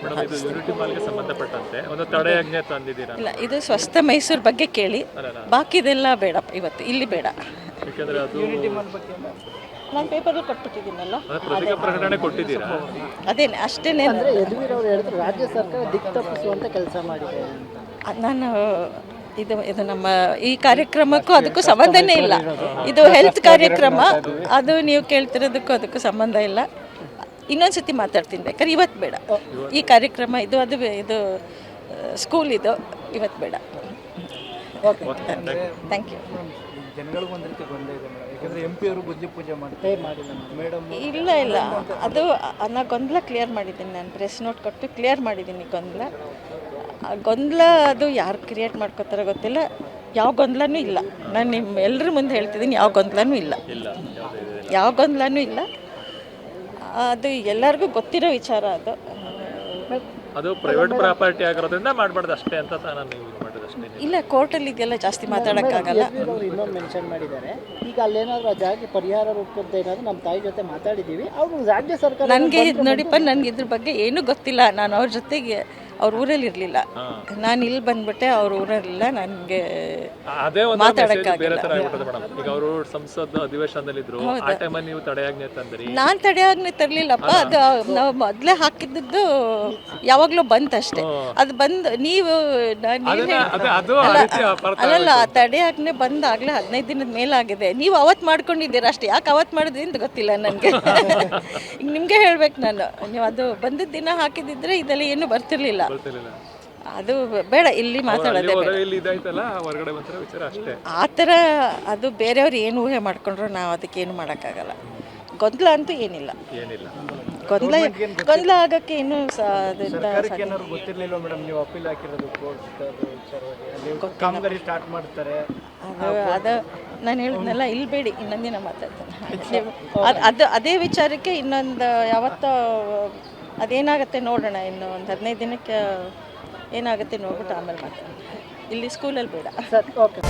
Madam ಇದು unity ಮಾಲ್ಗೆ ಸಂಬಂಧಪಟ್ಟಂತೆ ಒಂದು ತಡೆಯಾಜ್ಞೆ ತಂದಿದ್ದೀರಾ? ಇಲ್ಲ, ಇದು ಸ್ವಸ್ಥ ಮೈಸೂರು ಬಗ್ಗೆ ಕೇಳಿ, ಬಾಕಿದೆಲ್ಲ ಬೇಡ, ಇವತ್ತು ಇಲ್ಲಿ ಬೇಡ. ಯಾಕಂದ್ರೆ ಅದು ನಾನು ಪೇಪರಲ್ಲಿ ಕೊಟ್ಬಿಟ್ಟಿದ್ದೀನಲ್ಲ, ಪತ್ರಿಕಾ ಪ್ರಕಟಣೆ ಕೊಟ್ಟಿದ್ದೀರಾ? ಅದೇನೆ ಅಷ್ಟೇನೆ. ಯದುವೀರ್ ಅವರು ಹೇಳಿದ್ರು ರಾಜ್ಯ ಸರ್ಕಾರ ದಿಕ್ಕು ತಪ್ಪಿಸುವಂತ ಕೆಲಸ ಮಾಡಿದೆ ಅಂತ. ನಾನು ಇದು ನಮ್ಮ ಈ ಕಾರ್ಯಕ್ರಮಕ್ಕೂ ಅದಕ್ಕೂ ಸಂಬಂಧನೇ ಇಲ್ಲ. ಇದು ಹೆಲ್ತ್ ಕಾರ್ಯಕ್ರಮ, ಅದು ನೀವು ಕೇಳ್ತಿರೋದಕ್ಕೂ ಅದಕ್ಕೂ ಸಂಬಂಧ ಇಲ್ಲ. ಇನ್ನೊಂದ್ಸತಿ ಮಾತಾಡ್ತೀನಿ ಬೇಕಾದ್ರೆ, ಇವತ್ತು ಬೇಡ. ಈ ಕಾರ್ಯಕ್ರಮ ಇದು ಸ್ಕೂಲ್ ಇದು, ಇವತ್ತು ಬೇಡ. Okay, thank you. ಜನಗಳಿಗೂ ಒಂದು ರೀತಿ ಗೊಂದಲ ಇದೆ ಮೇಡಮ್, ಯಾಕಂದ್ರೆ MP ಅವರು ಬುದ್ಧಿ ಪೂಜೆ ಮಾಡಿಲ್ಲ ಮೇಡಮ್. ಇಲ್ಲ, ಅದು ನಾನು ಗೊಂದಲ ಕ್ಲಿಯರ್ ಮಾಡಿದ್ದೀನಿ. ನಾನು ಪ್ರೆಸ್ ನೋಟ್ ಕೊಟ್ಟು ಕ್ಲಿಯರ್ ಮಾಡಿದ್ದೀನಿ ಗೊಂದಲ. ಅದು ಯಾರು ಕ್ರಿಯೇಟ್ ಮಾಡ್ಕೋತಾರೋ ಗೊತ್ತಿಲ್ಲ. ಯಾವ ಗೊಂದಲನೂ ಇಲ್ಲ. ನಾನು ನಿಮ್ಮ ಎಲ್ಲರ ಮುಂದೆ ಹೇಳ್ತಿದ್ದೀನಿ, ಯಾವ ಗೊಂದಲನೂ ಇಲ್ಲ. ಅದು ಎಲ್ಲರಿಗೂ ಗೊತ್ತಿರೋ ವಿಚಾರ. ಅದು ಪ್ರೈವೇಟ್ ಪ್ರಾಪರ್ಟಿ ಆಗಿರೋದ್ರಿಂದ ಮಾಡಬಾರ್ದು ಅಷ್ಟೇ ಅಂತ ನಾನು ಯೂಸ್ ಮಾಡೋದು ಅಷ್ಟೇ. ಇಲ್ಲ, ಕೋರ್ಟಲ್ಲಿ ಇದೆಲ್ಲ ಜಾಸ್ತಿ ಮಾತಾಡೋಕ್ಕಾಗಲ್ಲ. ಇನ್ನೊಂದು ಮೆನ್ಷನ್ ಮಾಡಿದ್ದಾರೆ, ಈಗ ಅಲ್ಲೇನಾದರೂ ಆ ಜಾಗಕ್ಕೆ ಪರಿಹಾರ ರೂಪದ ಏನಾದರೂ ನಮ್ಮ ತಾಯಿ ಜೊತೆ ಮಾತಾಡಿದ್ದೀವಿ, ಅವರು ರಾಜ್ಯ ಸರ್ಕಾರ. ನನಗೆ ನೋಡಿಪ್ಪ, ನನಗೆ ಇದ್ರ ಬಗ್ಗೆ ಏನೂ ಗೊತ್ತಿಲ್ಲ. ನಾನು ಅವ್ರ ಜೊತೆಗೆ ಅವ್ರ ಊರಲ್ಲಿ ಇರಲಿಲ್ಲ. ನಾನು ಇಲ್ಲಿ ಬಂದ್ಬಿಟ್ಟೆ, ಅವ್ರ ಊರಲ್ಲಿಲ್ಲ. ನನಗೆ ಮಾತಾಡೋಕ್ಕಾಗಲ್ಲ. ಈಗ ಅವರು ಸಂಸತ್ ಅಧಿವೇಶನದಲ್ಲಿದ್ರು, ಆ ಟೈಮಲ್ಲಿ ನೀವು ತಡೆಯಾಜ್ಞೆ ತಂದ್ರಿ. ನಾನು ತಡೆಯಾಜ್ಞೆ ತರಲಿಲ್ಲಪ್ಪ. ಅದು ನಾವು ಮೊದಲೇ ಹಾಕಿದ್ದು ಯಾವಾಗಲೂ ಬಂತಷ್ಟೇ. ಅದು ಬಂದು ನೀವು ಅಲ್ಲಲ್ಲ, ತಡೆಯಾಜ್ಞೆ ಬಂದಾಗಲೇ 15 ದಿನದ ಮೇಲಾಗಿದೆ. ನೀವು ಅವತ್ತು ಮಾಡ್ಕೊಂಡಿದ್ದೀರಾ ಅಷ್ಟೇ. ಯಾಕೆ ಅವತ್ತು ಮಾಡಿದ್ರಿ ಅಂತ ಗೊತ್ತಿಲ್ಲ ನನಗೆ. ಈಗ ನಿಮಗೆ ಹೇಳ್ಬೇಕು ನಾನು. ನೀವು ಅದು ಬಂದಿದ್ದ ದಿನ ಹಾಕಿದಿದ್ರೆ ಇದೆಲ್ಲ ಏನು ಬರ್ತಿರ್ಲಿಲ್ಲ. ಅದು ಬೇಡ, ಇಲ್ಲಿ ಮಾತಾಡೋದೇ ಆ ಥರ. ಅದು ಬೇರೆಯವ್ರು ಏನು ಊಹೆ ಮಾಡ್ಕೊಂಡ್ರು ನಾವು ಅದಕ್ಕೇನು ಮಾಡೋಕ್ಕಾಗಲ್ಲ. ಗೊಂದಲ ಅಂತೂ ಏನಿಲ್ಲ. ಗೊಂದಲ ಆಗೋಕ್ಕೆ ಏನು ಗೊತ್ತಿರಲಿಲ್ಲ ಮೇಡಮ್. ನೀವು ಅಪೀಲ್ ಹಾಕಿರೋದು ಕಾಮಗಾರಿ ಸ್ಟಾರ್ಟ್ ಮಾಡ್ತಾರೆ ಅದು ನಾನು ಹೇಳಿದ್ನಲ್ಲ, ಇಲ್ಲಿ ಬೇಡಿ, ಇನ್ನೊಂದು ದಿನ ಮಾತಾಡ್ತೇನೆ. ಅದೇ ವಿಚಾರಕ್ಕೆ ಇನ್ನೊಂದು ಯಾವತ್ತೋ ಅದೇನಾಗುತ್ತೆ ನೋಡೋಣ. ಇನ್ನು ಒಂದು 15 ದಿನಕ್ಕೆ ಏನಾಗುತ್ತೆ ನೋಡ್ಬಿಟ್ಟು ಆಮೇಲೆ ಮಾತಾಡೋಣ. ಇಲ್ಲಿ ಸ್ಕೂಲಲ್ಲಿ ಬೇಡ. Sir, okay.